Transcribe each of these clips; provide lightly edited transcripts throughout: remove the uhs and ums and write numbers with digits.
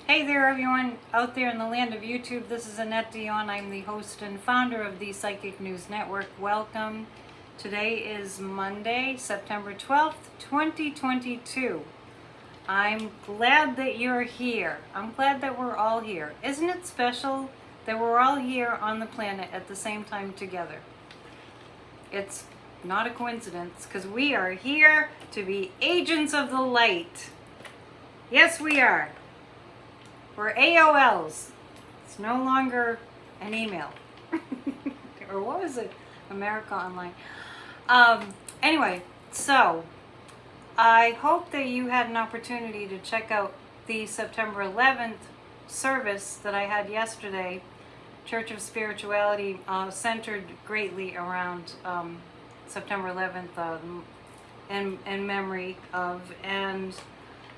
Hey there everyone out there in the land of YouTube. This is Annette Dion. I'm the host and founder of the Psychic News Network. Welcome. Today is Monday, September 12th, 2022. I'm glad that you're here. I'm glad that we're all here. Isn't it special that we're all here on the planet at the same time together? It's not a coincidence because we are here to be agents of the light. Yes, we are. We're AOLs. It's no longer an email. Or what was it? America Online. Anyway, so I hope that you had an opportunity to check out the September 11th service that I had yesterday. Church of Spirituality, centered greatly around September 11th in memory of, and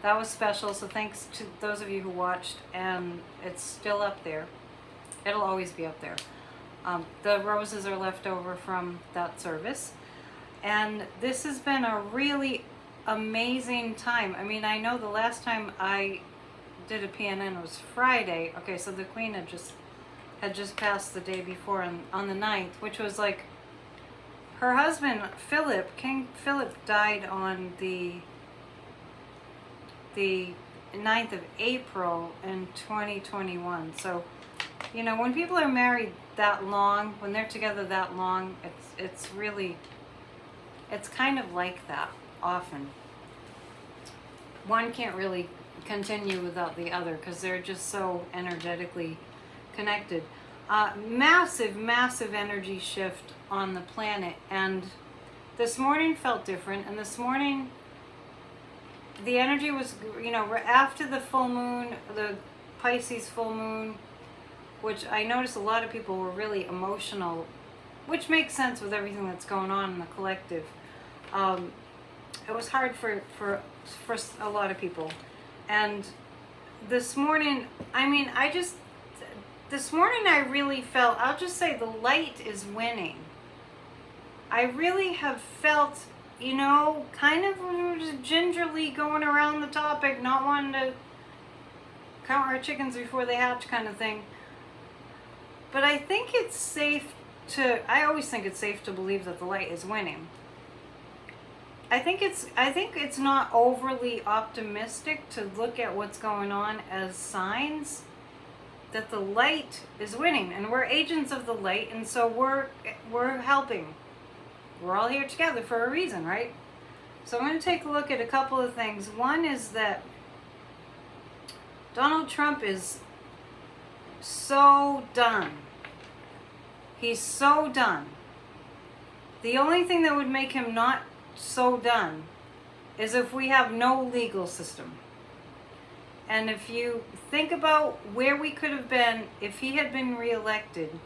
that was special, so thanks to those of you who watched, and it's still up there. It'll always be up there. The roses are left over from that service, and this has been a really amazing time. I mean, I know the last time I did a PNN was Friday. Okay, so the Queen had just passed the day before on the 9th, which was like, her husband, Philip, King Philip, died on the 9th of April in 2021. So, you know, when people are married that long, when they're together that long, it's really, it's kind of like that often. One can't really continue without the other because they're just so energetically connected. Massive energy shift on the planet, and this morning felt different, and this morning the energy was, you know, after the full moon, the Pisces full moon, which I noticed a lot of people were really emotional, which makes sense with everything that's going on in the collective. It was hard for a lot of people. And this morning, I mean, this morning I really felt, I'll just say the light is winning. I really have felt, you know, kind of just gingerly going around the topic, not wanting to count our chickens before they hatch kind of thing. But I think it's safe I always think it's safe to believe that the light is winning. I think it's not overly optimistic to look at what's going on as signs that the light is winning, and we're agents of the light, and so we're helping. We're all here together for a reason, right? So I'm going to take a look at a couple of things. One is that Donald Trump is so done. He's so done. The only thing that would make him not so done is if we have no legal system. And if you think about where we could have been if he had been reelected,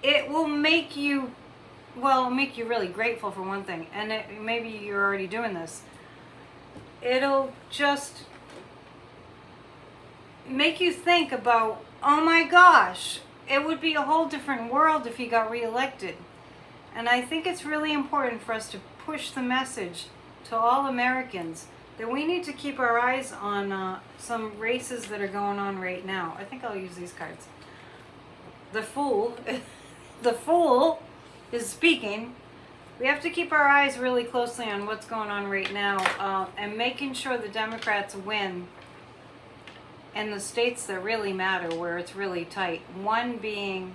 it will make you, well, make you really grateful for one thing, and maybe you're already doing this. It'll just make you think about, oh my gosh, it would be a whole different world if he got reelected. And I think it's really important for us to push the message to all Americans that we need to keep our eyes on some races that are going on right now. I think I'll use these cards. The Fool, the Fool is speaking. We have to keep our eyes really closely on what's going on right now, and making sure the Democrats win in the states that really matter, where it's really tight. One being,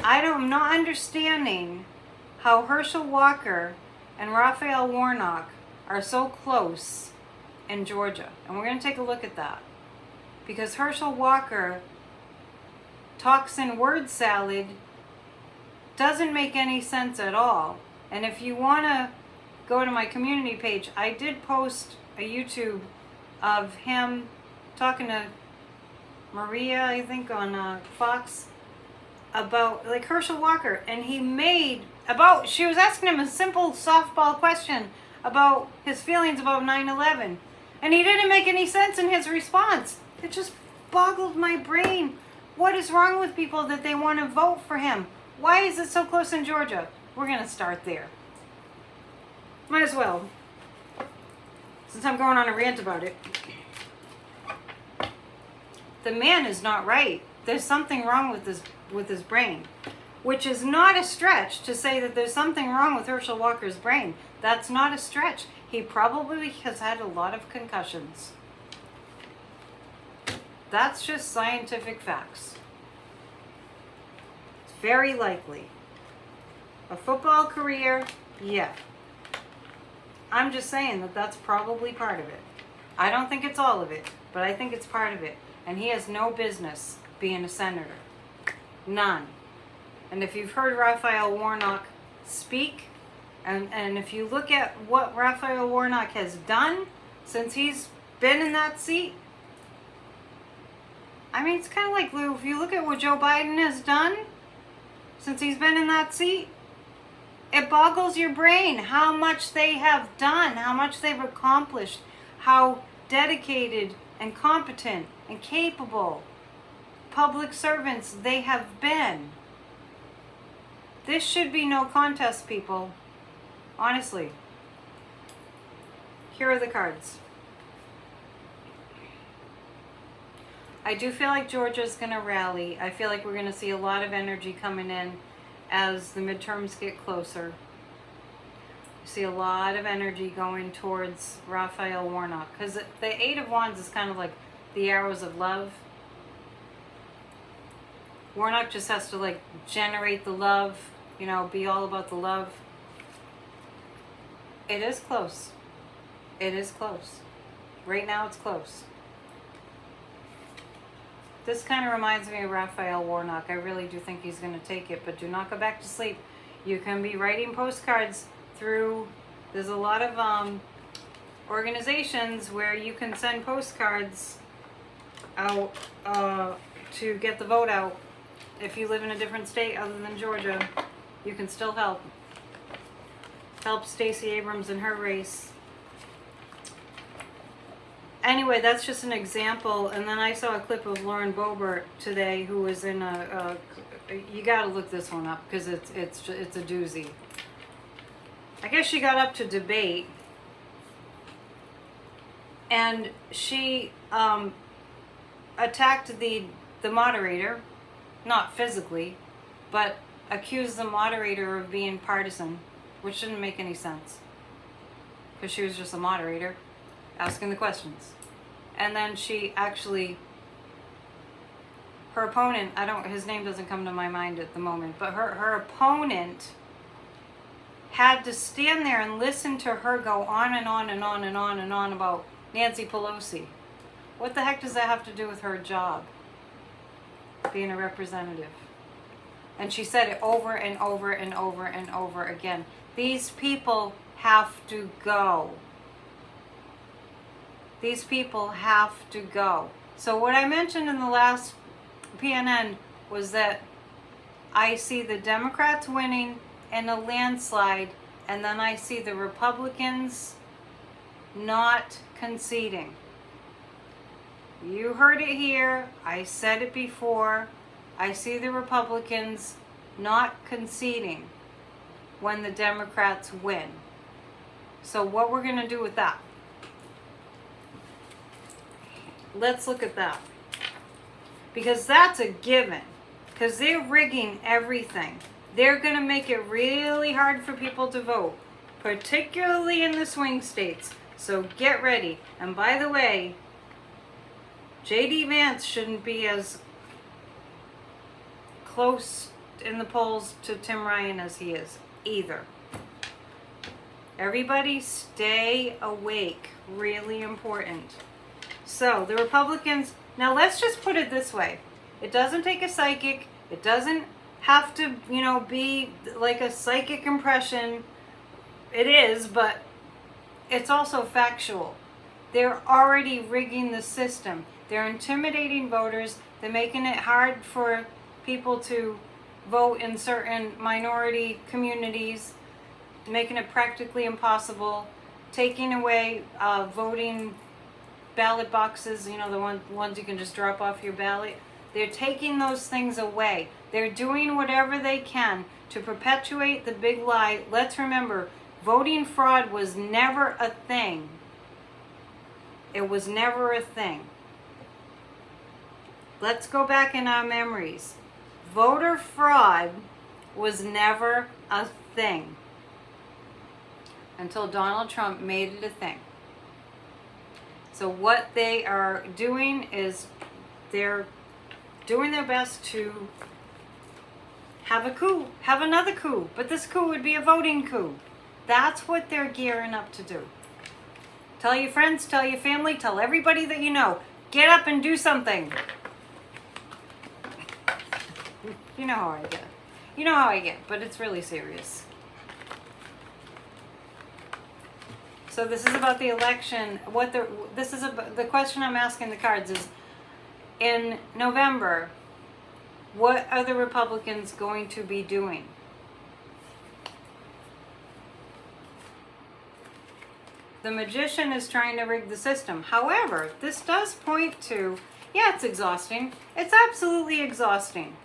I'm not understanding how Herschel Walker and Raphael Warnock are so close in Georgia. And we're going to take a look at that. Because Herschel Walker talks in word salad, doesn't make any sense at all. And if you want to go to my community page, I did post a YouTube of him talking to Maria, I think, on Fox, about like Herschel Walker. And she was asking him a simple softball question about his feelings about 9/11. And he didn't make any sense in his response. It just boggled my brain. What is wrong with people that they want to vote for him? Why is it so close in Georgia? We're going to start there. Might as well, since I'm going on a rant about it. the man is not right. There's something wrong with his brain, which is not a stretch to say that there's something wrong with Herschel Walker's brain. That's not a stretch. He probably has had a lot of concussions. That's just scientific facts. It's very likely. A football career, yeah. I'm just saying that that's probably part of it. I don't think it's all of it, but I think it's part of it. And he has no business being a senator. None. And if you've heard Raphael Warnock speak, and if you look at what Raphael Warnock has done since he's been in that seat, I mean, it's kind of like, Lou, if you look at what Joe Biden has done since he's been in that seat, it boggles your brain how much they have done, how much they've accomplished, how dedicated and competent and capable public servants they have been. This should be no contest, people. Honestly. Here are the cards. I do feel like Georgia's going to rally. I feel like we're going to see a lot of energy coming in as the midterms get closer. You see a lot of energy going towards Raphael Warnock, because the Eight of Wands is kind of like the arrows of love. Warnock just has to like generate the love, you know, be all about the love. It is close. It is close. Right now it's close. This kind of reminds me of Raphael Warnock. I really do think he's going to take it, but do not go back to sleep. You can be writing postcards through, there's a lot of organizations where you can send postcards out to get the vote out. If you live in a different state other than Georgia, you can still help. Help Stacey Abrams in her race. Anyway, that's just an example. And then I saw a clip of Lauren Boebert today, who was in you got to look this one up because it's a doozy. I guess she got up to debate, and she attacked the moderator, not physically, but accused the moderator of being partisan, which didn't make any sense because she was just a moderator asking the questions. And then she actually, her opponent, his name doesn't come to my mind at the moment, but her opponent had to stand there and listen to her go on and on and on and on and on about Nancy Pelosi. What the heck does that have to do with her job, being a representative? And she said it over and over and over and over again. These people have to go. These people have to go. So what I mentioned in the last PNN was that I see the Democrats winning in a landslide, and then I see the Republicans not conceding. You heard it here. I said it before. I see the Republicans not conceding when the Democrats win. So what we're going to do with that? Let's look at that. Because that's a given. Because they're rigging everything. They're going to make it really hard for people to vote, particularly in the swing states. So get ready. And by the way, J.D. Vance shouldn't be as close in the polls to Tim Ryan as he is either. Everybody stay awake. Really important. So the Republicans, now let's just put it this way. It doesn't take a psychic. It doesn't have to, be like a psychic impression. It is, but it's also factual. They're already rigging the system. They're intimidating voters. They're making it hard for people to vote in certain minority communities, making it practically impossible, taking away voting ballot boxes, the ones you can just drop off your ballot. They're taking those things away. They're doing whatever they can to perpetuate the big lie. Let's remember, voting fraud was never a thing. It was never a thing. Let's go back in our memories. Voter fraud was never a thing until Donald Trump made it a thing. So what they are doing is they're doing their best to have a coup, have another coup, but this coup would be a voting coup. That's what they're gearing up to do. Tell your friends, tell your family, tell everybody that you know. Get up and do something. You know how I get. You know how I get, but it's really serious. So this is about the election. The question I'm asking the cards is, in November, what are the Republicans going to be doing? The magician is trying to rig the system. However, this does point to, yeah, it's exhausting. It's absolutely exhausting.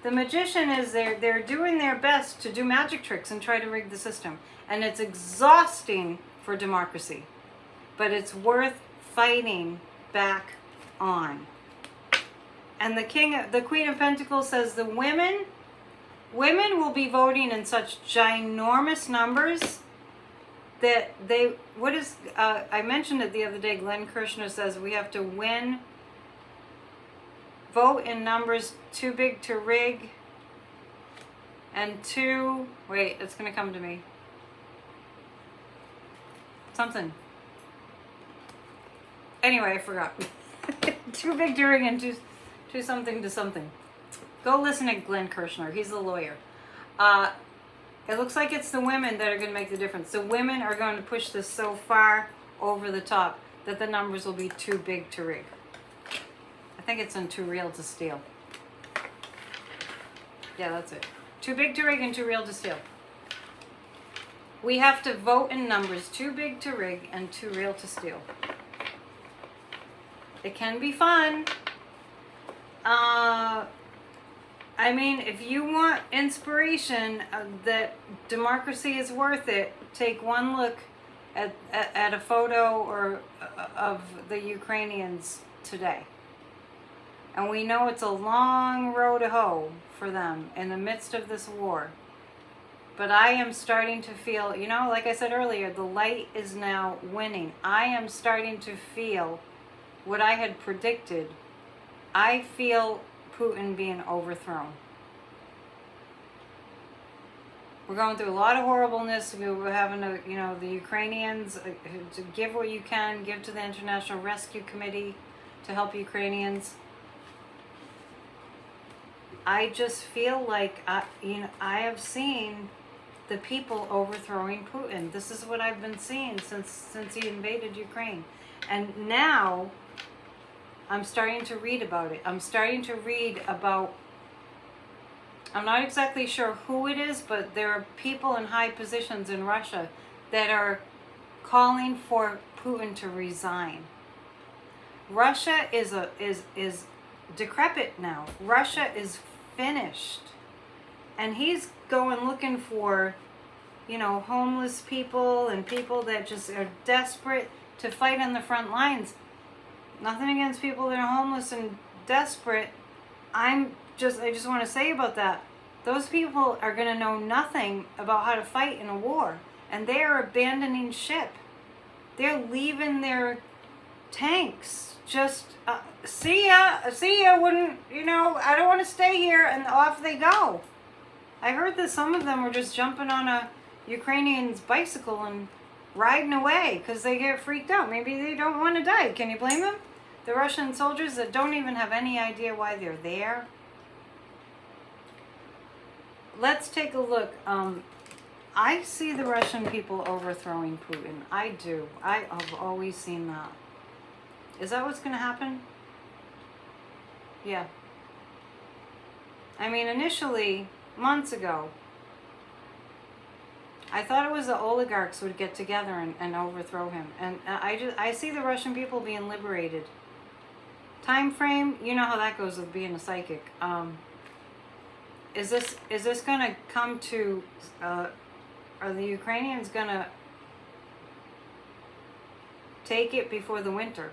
The magician is they're doing their best to do magic tricks and try to rig the system. And it's exhausting for democracy. But it's worth fighting back on. And the Queen of Pentacles says the women will be voting in such ginormous numbers that I mentioned it the other day. Glenn Kirshner says we have to vote in numbers too big to rig, and it's going to come to me. Something. Anyway, I forgot. Too big to rig and too something to something. Go listen to Glenn Kirshner. He's a lawyer. It looks like it's the women that are going to make the difference. The women are going to push this so far over the top that the numbers will be too big to rig. I think it's in too real to steal. Yeah, that's it. Too big to rig and too real to steal. We have to vote in numbers too big to rig and too real to steal. It can be fun. I mean, if you want inspiration that democracy is worth it, take one look at a photo of the Ukrainians today. And we know it's a long road to hoe for them in the midst of this war. But I am starting to feel, like I said earlier, the light is now winning. I am starting to feel what I had predicted. I feel Putin being overthrown. We're going through a lot of horribleness. We're having to, the Ukrainians, to give what you can, give to the International Rescue Committee to help Ukrainians. I just feel like, I have seen the people overthrowing Putin. This is what I've been seeing since he invaded Ukraine. And now I'm starting to read about it. I'm not exactly sure who it is, but there are people in high positions in Russia that are calling for Putin to resign. Russia is decrepit now. Russia is finished. And he's going looking for, homeless people and people that just are desperate to fight on the front lines. Nothing against people that are homeless and desperate. I just want to say about that. Those people are going to know nothing about how to fight in a war. And they are abandoning ship. They're leaving their tanks. Just, see ya, wouldn't, I don't want to stay here, and off they go. I heard that some of them were just jumping on a Ukrainian's bicycle and riding away because they get freaked out. Maybe they don't want to die. Can you blame them? The Russian soldiers that don't even have any idea why they're there. Let's take a look. I see the Russian people overthrowing Putin. I do. I have always seen that. Is that what's going to happen? Yeah. I mean, initially, months ago, I thought it was the oligarchs would get together and overthrow him. And I see the Russian people being liberated. Time frame, you know how that goes with being a psychic. Is this going to come to, are the Ukrainians going to take it before the winter?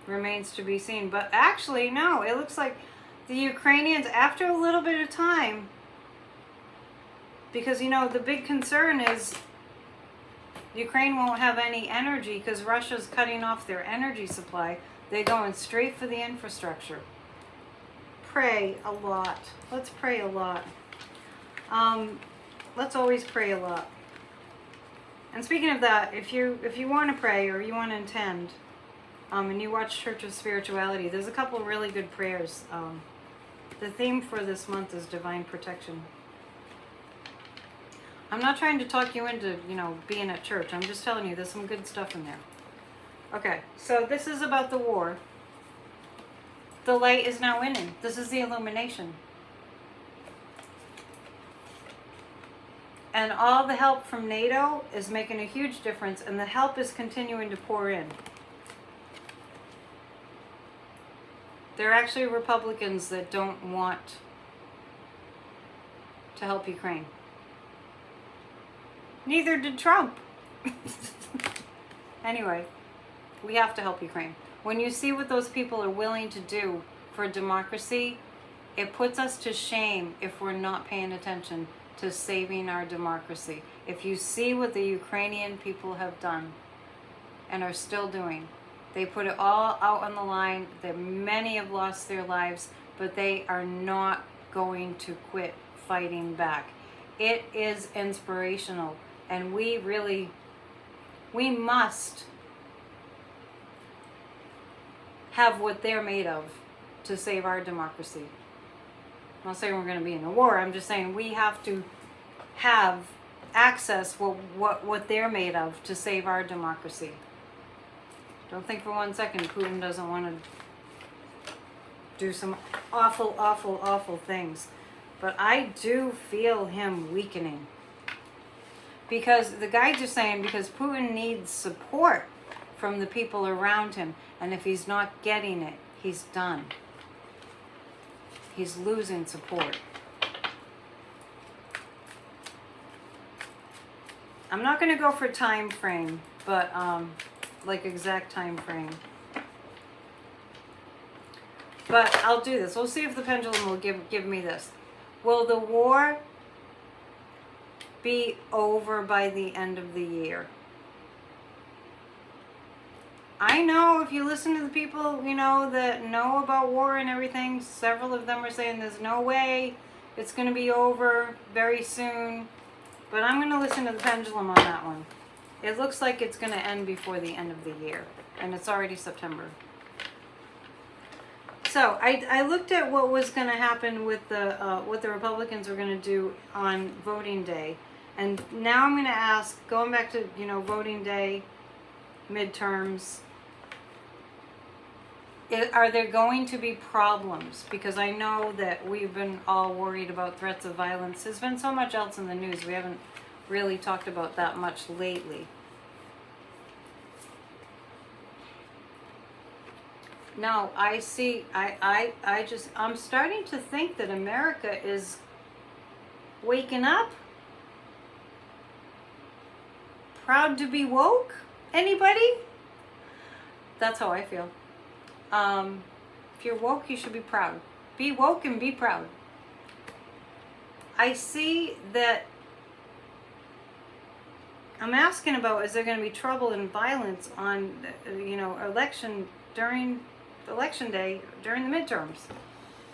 remains to be seen. But actually, no, it looks like the Ukrainians, after a little bit of time, because, you know, the big concern is Ukraine won't have any energy because Russia's cutting off their energy supply. They're going straight for the infrastructure. Pray a lot. Let's pray a lot. Let's always pray a lot. And speaking of that, if you want to pray or you want to intend, and you watch Church of Spirituality, there's a couple really good prayers. The theme for this month is divine protection. I'm not trying to talk you into, you know, being at church. I'm just telling you there's some good stuff in there. Okay, so this is about the war. The light is now winning. This is the illumination. And all the help from NATO is making a huge difference, and the help is continuing to pour in. There are actually Republicans that don't want to help Ukraine. Neither did Trump. Anyway, we have to help Ukraine. When you see what those people are willing to do for democracy, it puts us to shame if we're not paying attention to saving our democracy. If you see what the Ukrainian people have done and are still doing, they put it all out on the line. That many have lost their lives, but they are not going to quit fighting back. It is inspirational, and we must have what they're made of to save our democracy. I'm not saying we're going to be in a war. I'm just saying we have to have access what they're made of to save our democracy. Don't think for one second Putin doesn't want to do some awful, awful, awful things. But I do feel him weakening. Because the guys are saying because Putin needs support from the people around him. And if he's not getting it, he's done. He's losing support. I'm not going to go for time frame, but like exact time frame. But I'll do this. We'll see if the pendulum will give me this. Will the war be over by the end of the year? I know if you listen to the people, you know, that know about war and everything, several of them are saying there's no way it's going to be over very soon. But I'm going to listen to the pendulum on that one. It looks like it's going to end before the end of the year. And it's already September. So I looked at what was going to happen with the what the Republicans were going to do on voting day. And now I'm going to ask, going back to, you know, voting day, midterms, are there going to be problems? Because I know that we've been all worried about threats of violence. There's been so much else in the news. We haven't really talked about that much lately. No, I see, I'm starting to think that America is waking up. Proud to be woke? Anybody? That's how I feel. If you're woke, you should be proud. Be woke and be proud. I see that I'm asking about, is there going to be trouble and violence on, you know, during election day, during the midterms?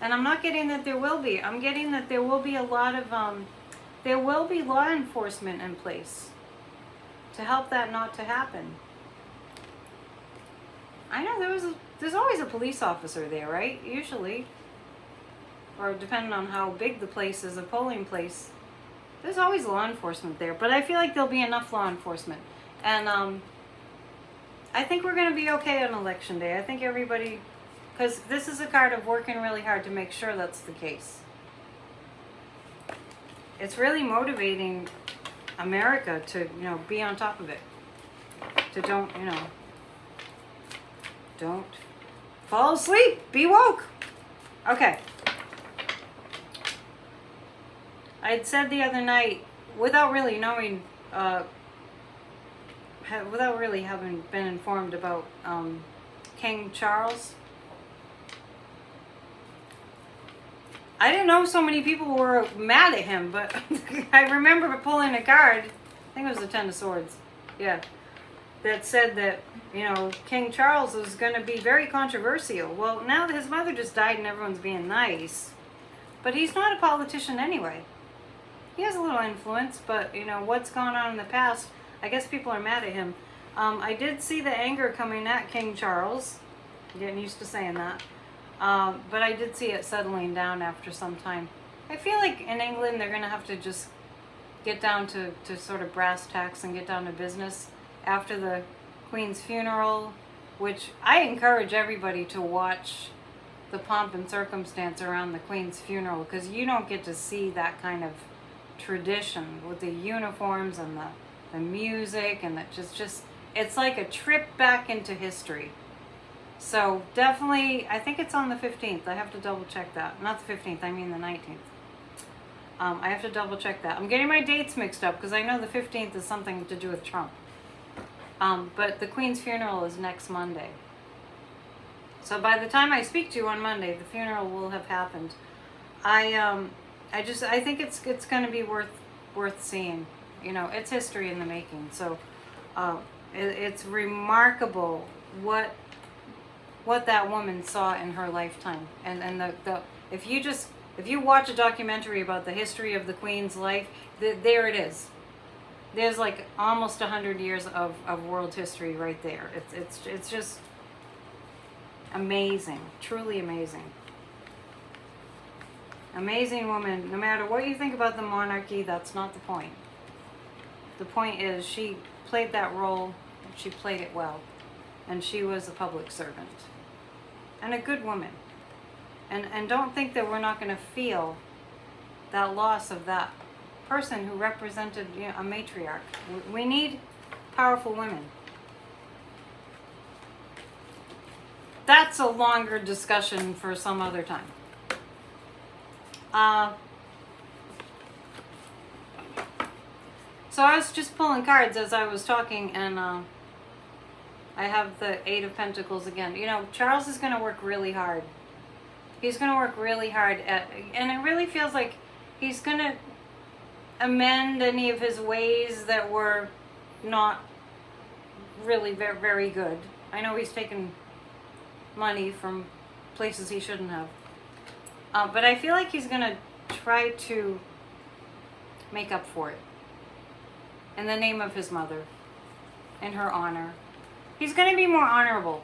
And I'm not getting that there will be. I'm getting that there will be a lot of, there will be law enforcement in place to help that not to happen. I know there's always a police officer there, right? Usually. Or depending on how big the place is, a polling place. There's always law enforcement there. But I feel like there'll be enough law enforcement. And I think we're going to be okay on election day. I think everybody, because this is a card of working really hard to make sure that's the case. It's really motivating America to, you know, be on top of it. To don't fall asleep. Be woke. Okay. I had said the other night, without really knowing, without really having been informed about King Charles. I didn't know so many people were mad at him, but I remember pulling a card, I think it was the Ten of Swords, yeah, that said that, you know, King Charles was going to be very controversial. Well, now that his mother just died and everyone's being nice, but he's not a politician anyway. He has a little influence, but, you know, what's gone on in the past, I guess people are mad at him. I did see the anger coming at King Charles, getting used to saying that. But I did see it settling down after some time. I feel like in England they're going to have to just get down to sort of brass tacks and get down to business after the Queen's funeral, which I encourage everybody to watch the pomp and circumstance around the Queen's funeral, because you don't get to see that kind of tradition with the uniforms and the music, and it's like a trip back into history. So definitely, I think it's on the 15th. I have to double check that. Not the 15th, I mean the 19th. I have to double check that. I'm getting my dates mixed up because I know the 15th is something to do with Trump. But the Queen's funeral is next Monday. So by the time I speak to you on Monday, the funeral will have happened. I think it's going to be worth seeing. You know, it's history in the making. So it's remarkable what that woman saw in her lifetime. And if you watch a documentary about the history of the Queen's life, there it is. There's like almost 100 years of world history right there. It's just amazing, truly amazing. Amazing woman. No matter what you think about the monarchy, that's not the point. The point is she played that role, she played it well, and she was a public servant. And a good woman. And don't think that we're not going to feel that loss of that person who represented, you know, a matriarch. We need powerful women. That's a longer discussion for some other time. So I was just pulling cards as I was talking, and I have the Eight of Pentacles again. You know, Charles is going to work really hard. He's going to work really hard and it really feels like he's going to amend any of his ways that were not really very, very good. I know he's taken money from places he shouldn't have. But I feel like he's going to try to make up for it in the name of his mother, in her honor. He's going to be more honorable.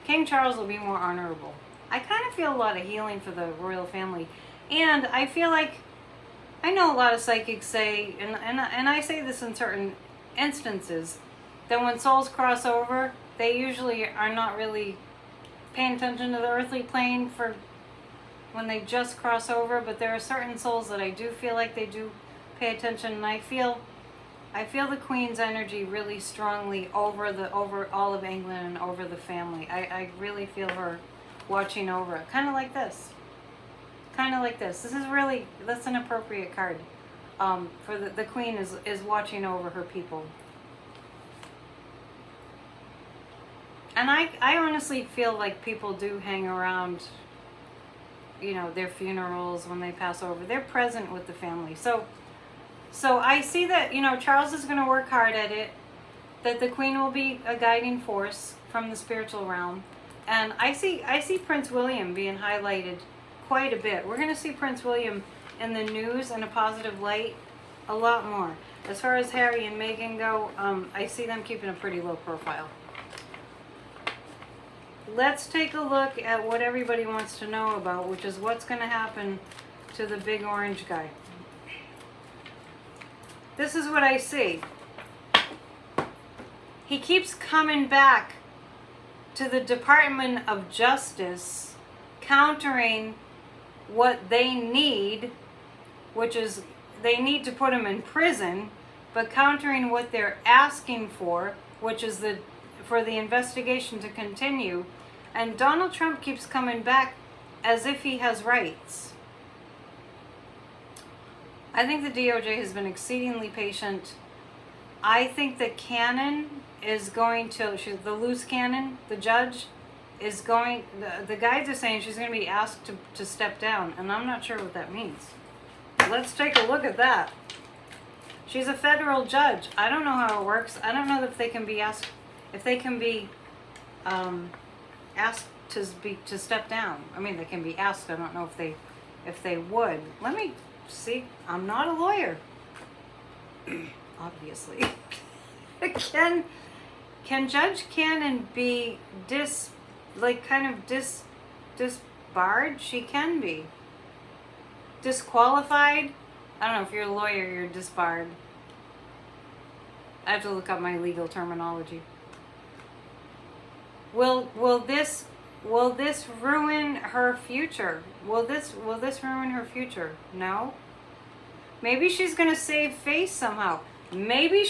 King Charles will be more honorable. I kind of feel a lot of healing for the royal family. And I feel like, I know a lot of psychics say, and I say this in certain instances, that when souls cross over, they usually are not really paying attention to the earthly plane for when they just cross over. But there are certain souls that I do feel like they do pay attention, and I feel the Queen's energy really strongly over all of England and over the family. I really feel her watching over it. Kind of like this. Kind of like this. This is really, that's an appropriate card. For the Queen is watching over her people. And I honestly feel like people do hang around, you know, their funerals when they pass over. They're present with the family. So I see that, you know, Charles is going to work hard at it, that the Queen will be a guiding force from the spiritual realm. And I see Prince William being highlighted quite a bit. We're going to see Prince William in the news in a positive light a lot more. As far as Harry and Meghan go, I see them keeping a pretty low profile. Let's take a look at what everybody wants to know about, which is what's going to happen to the big orange guy. This is what I see. He keeps coming back to the Department of Justice, countering what they need, which is they need to put him in prison, but countering what they're asking for, which is for the investigation to continue. And Donald Trump keeps coming back as if he has rights. I think the DOJ has been exceedingly patient. I think that Cannon is going to, the loose cannon, the judge, is going, the guides are saying she's going to be asked to step down, and I'm not sure what that means. Let's take a look at that. She's a federal judge. I don't know how it works. I don't know if they can be asked, asked to step down. I mean, they can be asked. I don't know if they would. Let me see. I'm not a lawyer, obviously. Can Judge Cannon be disbarred? She can be. Disqualified? I don't know, if you're a lawyer, you're disbarred. I have to look up my legal terminology. Will this ruin her future? Will this ruin her future? No. Maybe she's gonna save face somehow. Maybe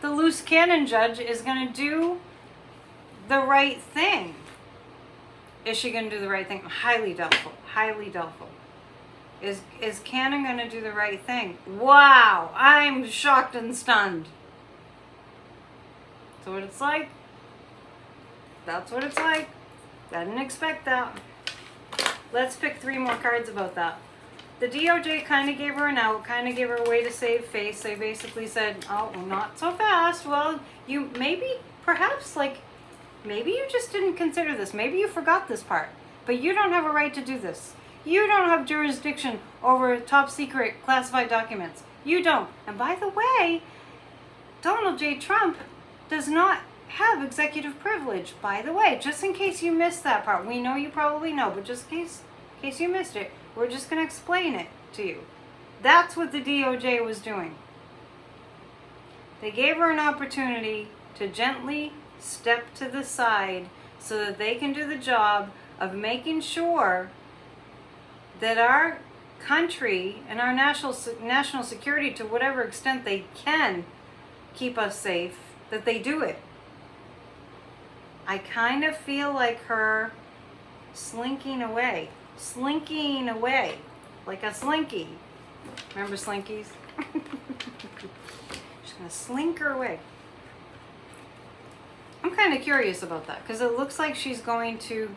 the loose cannon judge is gonna do the right thing. Is she gonna do the right thing? Highly doubtful. Highly doubtful. Is Cannon gonna do the right thing? Wow, I'm shocked and stunned. That's what it's like. That's what it's like. I didn't expect that. Let's pick 3 more cards about that. The DOJ kind of gave her an out, kind of gave her a way to save face. They basically said, oh, well, not so fast. Well, you maybe you just didn't consider this. Maybe you forgot this part. But you don't have a right to do this. You don't have jurisdiction over top secret classified documents. You don't. And by the way, Donald J. Trump does not have executive privilege, by the way, just in case you missed that part. We know you probably know, but just in case you missed it, we're just going to explain it to you. That's what the DOJ was doing. They gave her an opportunity to gently step to the side so that they can do the job of making sure that our country and our national security, to whatever extent they can keep us safe, that they do it. I kind of feel like her slinking away, like a slinky. Remember slinkies? She's gonna slink her away. I'm kind of curious about that because it looks like she's going to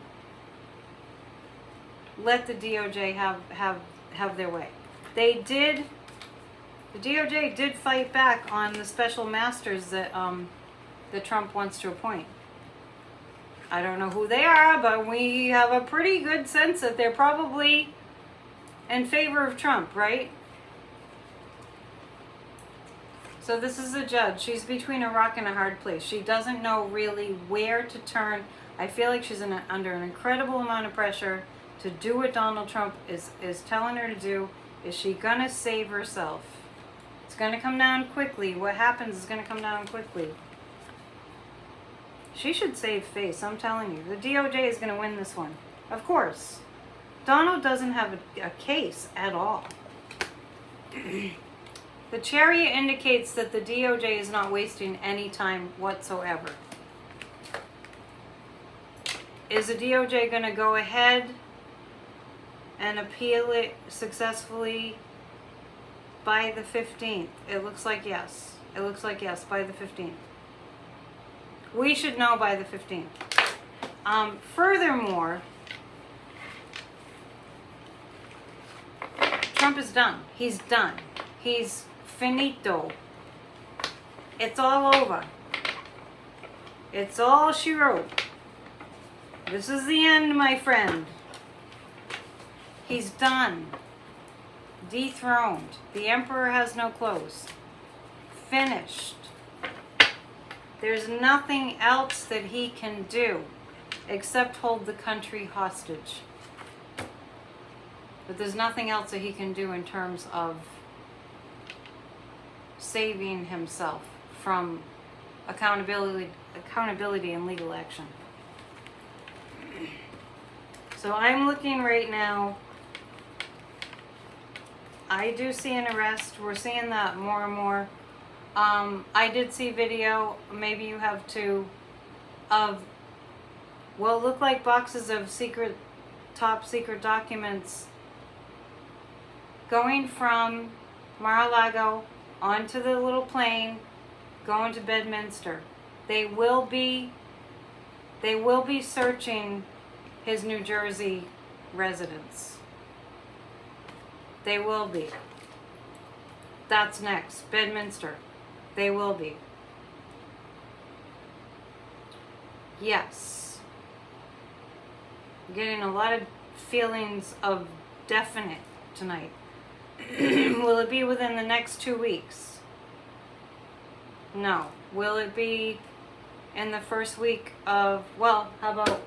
let the DOJ have their way. The DOJ did fight back on the special masters that Trump wants to appoint. I don't know who they are, but we have a pretty good sense that they're probably in favor of Trump, right? So this is a judge. She's between a rock and a hard place. She doesn't know really where to turn. I feel like she's under an incredible amount of pressure to do what Donald Trump is telling her to do. Is she gonna save herself? It's gonna come down quickly. What happens is gonna come down quickly. She should save face, I'm telling you. The DOJ is gonna win this one. Of course. Donald doesn't have a case at all. The Chariot indicates that the DOJ is not wasting any time whatsoever. Is the DOJ going to go ahead and appeal it successfully by the 15th? It looks like yes. It looks like yes, by the 15th. We should know by the 15th. Furthermore, Trump is done. He's done. He's finito. It's all over. It's all she wrote. This is the end, my friend. He's done. Dethroned. The emperor has no clothes. Finished. There's nothing else that he can do except hold the country hostage. But there's nothing else that he can do in terms of saving himself from accountability and legal action. So I'm looking right now. I do see an arrest. We're seeing that more and more. I did see video, maybe you have too, of what look like boxes of top secret documents going from Mar-a-Lago onto the little plane, going to Bedminster. They will be They will be searching his New Jersey residence. They will be. That's next. Bedminster. They will be. Yes. I'm getting a lot of feelings of definite tonight. Will it be within the next 2 weeks? No. Will it be in the first week of, well, how about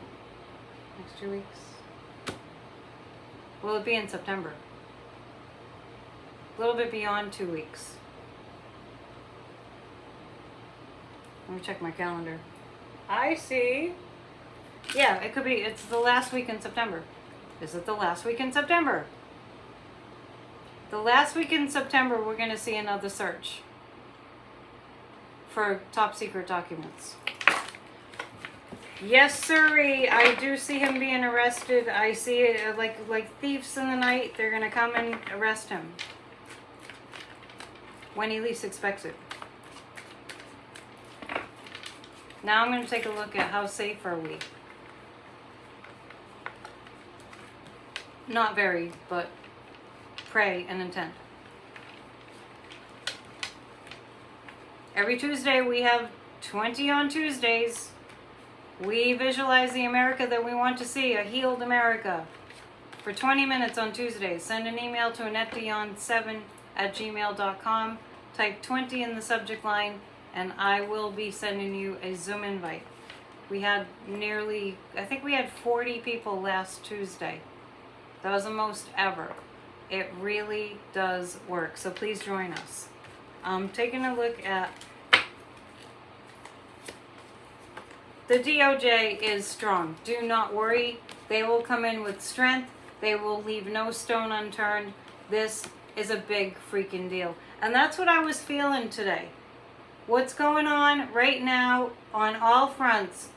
next 2 weeks? Will it be in September? A little bit beyond 2 weeks. Let me check my calendar. I see. Yeah, it could be. It's the last week in September. Is it the last week in September? The last week in September, we're going to see another search for top secret documents. Yes, sirree. I do see him being arrested. I see it like thieves in the night. They're going to come and arrest him when he least expects it. Now I'm going to take a look at how safe are we. Not very, but pray and intend. Every Tuesday we have 20 on Tuesdays. We visualize the America that we want to see, a healed America, for 20 minutes on Tuesdays. Send an email to AnnetteDion7@gmail.com. Type 20 in the subject line, and I will be sending you a Zoom invite. We had I think we had 40 people last Tuesday. That was the most ever. It really does work, so please join us. Taking a look at the DOJ is strong. Do not worry. They will come in with strength. They will leave no stone unturned. This is a big freaking deal. And that's what I was feeling today. What's going on right now on all fronts?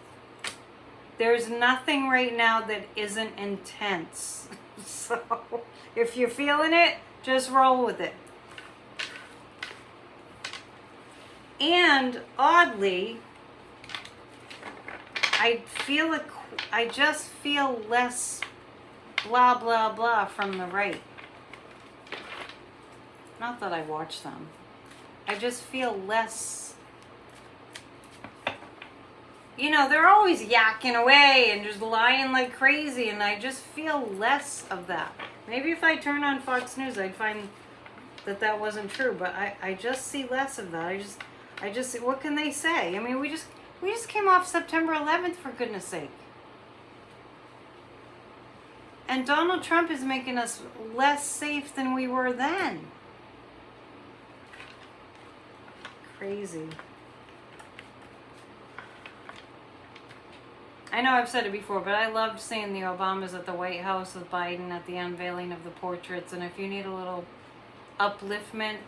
There's nothing right now that isn't intense. So if you're feeling it, just roll with it. And oddly, I just feel less blah blah blah from the right. Not that I watch them. I just feel less. You know, they're always yakking away and just lying like crazy, and I just feel less of that. Maybe if I turn on Fox News, I'd find that wasn't true, but I just see less of that. I just what can they say? I mean, we just came off September 11th, for goodness sake. And Donald Trump is making us less safe than we were then. Crazy. I know I've said it before, but I loved seeing the Obamas at the White House with Biden at the unveiling of the portraits. And if you need a little upliftment,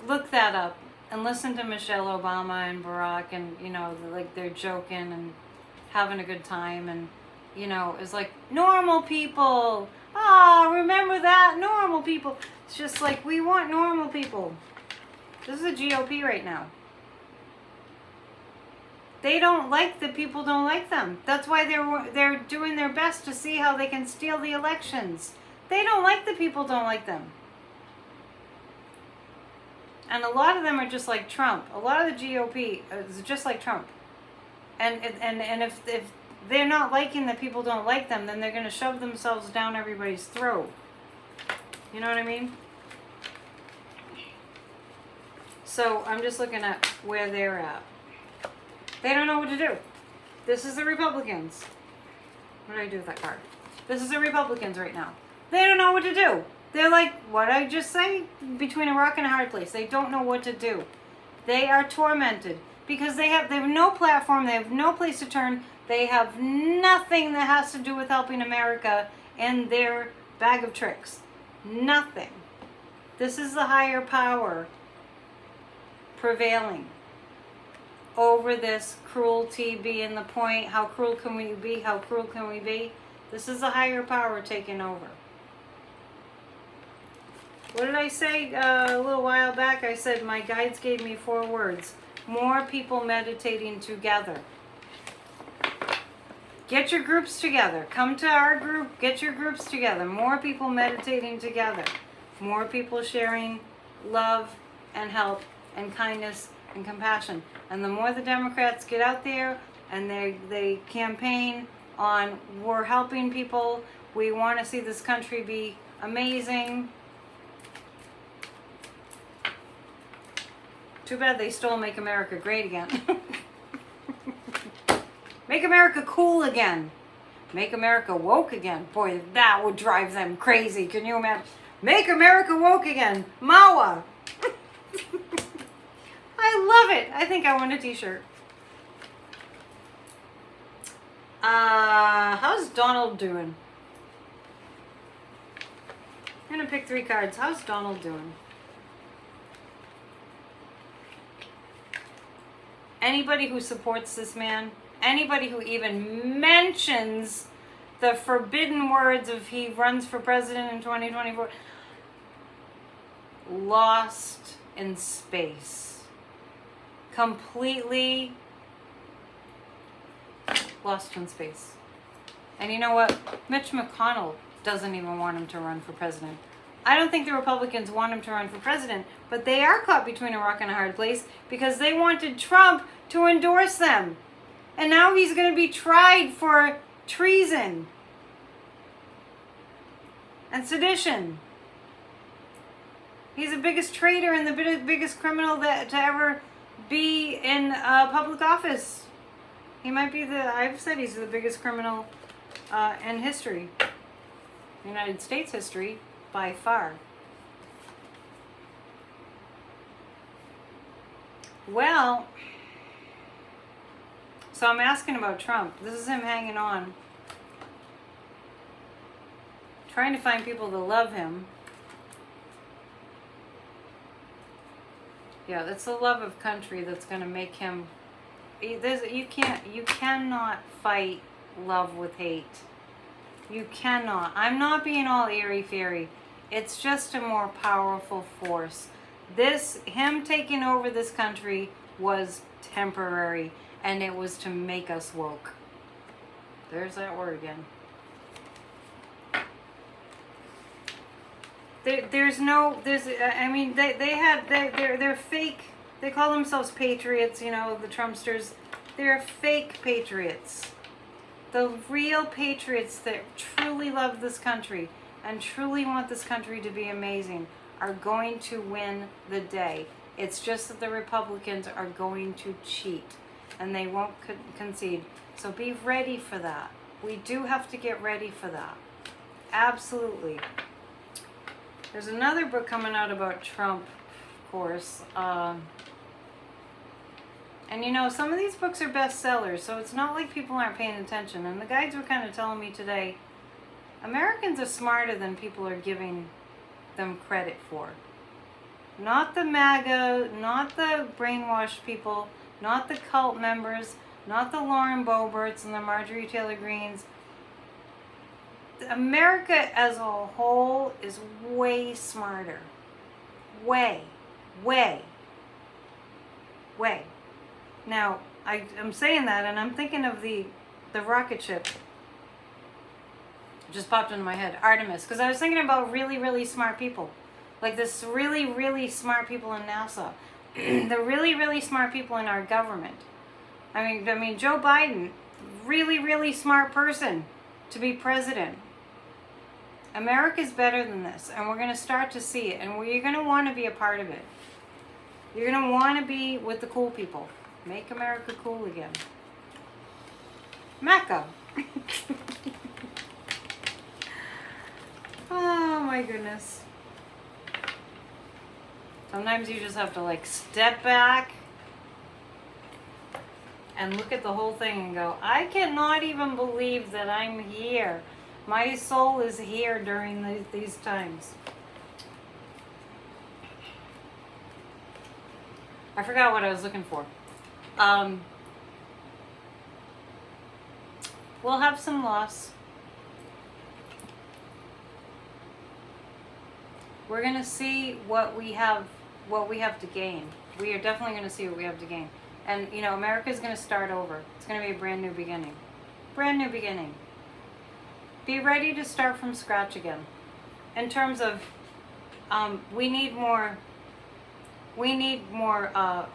look that up and listen to Michelle Obama and Barack, and you know, like they're joking and having a good time, and you know, it's like normal people. Oh, remember that? Normal people. It's just like we want normal people. This is the GOP right now. They don't like the people don't like them. That's why they're doing their best to see how they can steal the elections. They don't like the people don't like them. And a lot of them are just like Trump. A lot of the GOP is just like Trump. And if they're not liking that people don't like them, then they're going to shove themselves down everybody's throat. You know what I mean? So I'm just looking at where they're at. They don't know what to do. This is the Republicans. What did I do with that card? This is the Republicans right now. They don't know what to do. They're like, what did I just say? Between a rock and a hard place. They don't know what to do. They are tormented because they have no platform. They have no place to turn. They have nothing that has to do with helping America in their bag of tricks. Nothing. This is the higher power prevailing over this cruelty being the point. How cruel can we be? How cruel can we be? This is the higher power taking over. What did I say a little while back? I said my guides gave me 4 words. More people meditating together. Get your groups together. Come to our group. Get your groups together. More people meditating together. More people sharing love and help and kindness and compassion. And the more the Democrats get out there and they campaign on, we're helping people, we want to see this country be amazing. Too bad they stole Make America Great Again. Make America cool again. Make America woke again. Boy, that would drive them crazy. Can you imagine? Make America woke again. MAWA. I love it. I think I want a t-shirt. How's Donald doing? I'm going to pick 3 cards. How's Donald doing? Anybody who supports this man, anybody who even mentions the forbidden words of he runs for president in 2024, lost in space. Completely lost in space. And you know what? Mitch McConnell doesn't even want him to run for president. I don't think the Republicans want him to run for president, but they are caught between a rock and a hard place because they wanted Trump to endorse them. And now he's going to be tried for treason and sedition. He's the biggest traitor and the biggest criminal to ever be in public office. He might be I've said he's the biggest criminal in history. United States history, by far. Well, so I'm asking about Trump. This is him hanging on. Trying to find people to love him. Yeah, that's the love of country that's going to make him... You cannot fight love with hate. You cannot. I'm not being all airy-fairy. It's just a more powerful force. Him taking over this country was temporary, and it was to make us woke. There's that word again. They're fake. They call themselves patriots, the Trumpsters. They're fake patriots. The real patriots that truly love this country and truly want this country to be amazing are going to win the day. It's just that the Republicans are going to cheat and they won't concede. So be ready for that. We do have to get ready for that. Absolutely. There's another book coming out about Trump, of course. And some of these books are bestsellers, so it's not like people aren't paying attention. And the guides were kind of telling me today, Americans are smarter than people are giving them credit for. Not the MAGA, not the brainwashed people, not the cult members, not the Lauren Boeberts and the Marjorie Taylor Greens. America as a whole is way smarter. Way. Now, I'm saying that and I'm thinking of the rocket ship. It just popped into my head. Artemis. Because I was thinking about really, really smart people. Like this really, really smart people in NASA. The really, really smart people in our government. I mean, Joe Biden, really, really smart person to be president. America's better than this, and we're going to start to see it, and you're going to want to be a part of it. You're going to want to be with the cool people. Make America cool again. Mecca. Oh my goodness. Sometimes you just have to step back and look at the whole thing and go, I cannot even believe that I'm here. My soul is here during these times. I forgot what I was looking for. We'll have some loss. We're going to see what we have to gain. We are definitely going to see what we have to gain. And, America is going to start over. It's going to be a brand new beginning. brand new beginning. Be ready to start from scratch again. In terms of, we need more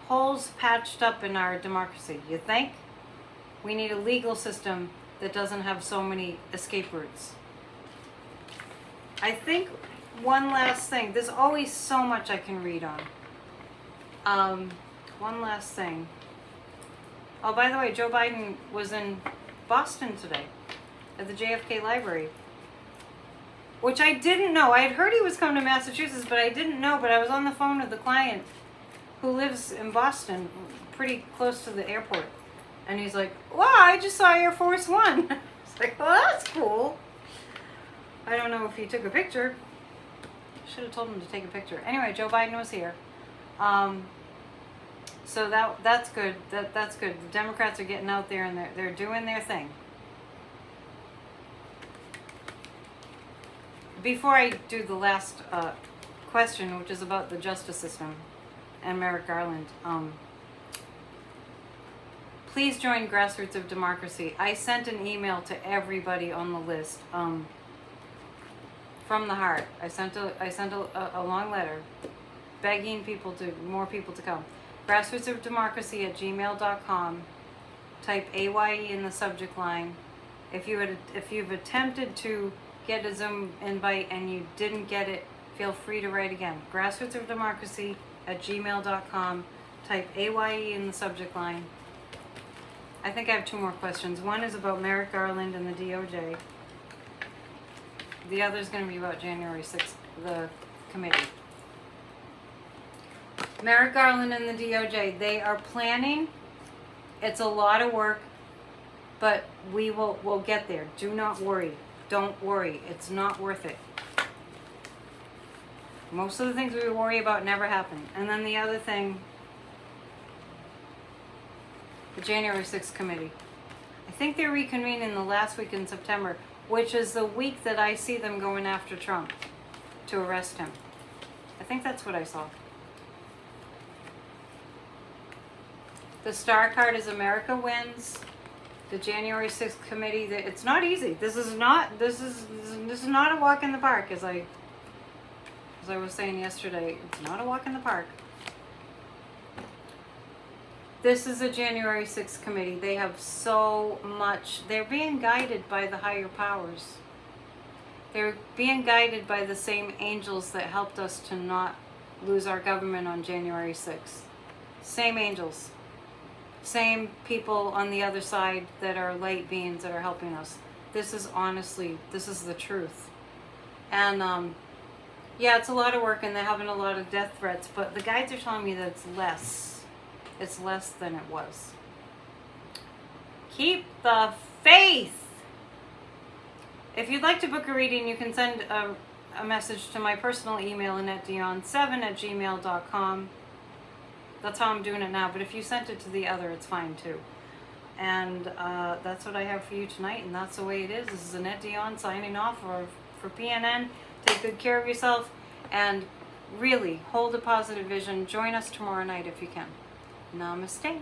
holes patched up in our democracy. You think? We need a legal system that doesn't have so many escape routes. I think one last thing. There's always so much I can read on. One last thing. Oh, by the way, Joe Biden was in Boston today at the JFK Library, which I didn't know. I had heard he was coming to Massachusetts, but I didn't know. But I was on the phone with the client who lives in Boston, pretty close to the airport. And he's like, wow, I just saw Air Force One. It's like, well, that's cool. I don't know if he took a picture. Should have told him to take a picture. Anyway, Joe Biden was here. So that's good. That's good. The Democrats are getting out there and they're doing their thing. Before I do the last question, which is about the justice system and Merrick Garland, please join Grassroots of Democracy. I sent an email to everybody on the list, from the heart. I sent a long letter begging more people to come. grassrootsofdemocracy@gmail.com. Type AYE in the subject line. If you've attempted to get a Zoom invite and you didn't get it, feel free to write again. grassrootsofdemocracy@gmail.com. Type AYE in the subject line. I think I have two more questions. One is about Merrick Garland and the DOJ. The other is going to be about January 6th, the committee. Merrick Garland and the DOJ, they are planning. It's a lot of work, but we'll get there. Do not worry. Don't worry. It's not worth it. Most of the things we worry about never happen. And then the other thing, the January 6th committee. I think they're reconvening the last week in September, which is the week that I see them going after Trump to arrest him. I think that's what I saw. The star card is America Wins. The January 6th committee. It's not easy. This is not a walk in the park, as I was saying yesterday. It's not a walk in the park. This is a January 6th committee. They have so much. They're being guided by the higher powers. They're being guided by the same angels that helped us to not lose our government on January 6th. Same angels. Same people on the other side that are light beings that are helping us. This is the truth. And yeah, it's a lot of work and they're having a lot of death threats, but the guides are telling me that it's less. It's less than it was. Keep the faith. If you'd like to book a reading, you can send a message to my personal email, AnnetteDion7@gmail.com. That's how I'm doing it now. But if you sent it to the other, it's fine too. And that's what I have for you tonight, and that's the way it is. This is Annette Dion signing off for PNN. Take good care of yourself, and really hold a positive vision. Join us tomorrow night if you can. Namaste.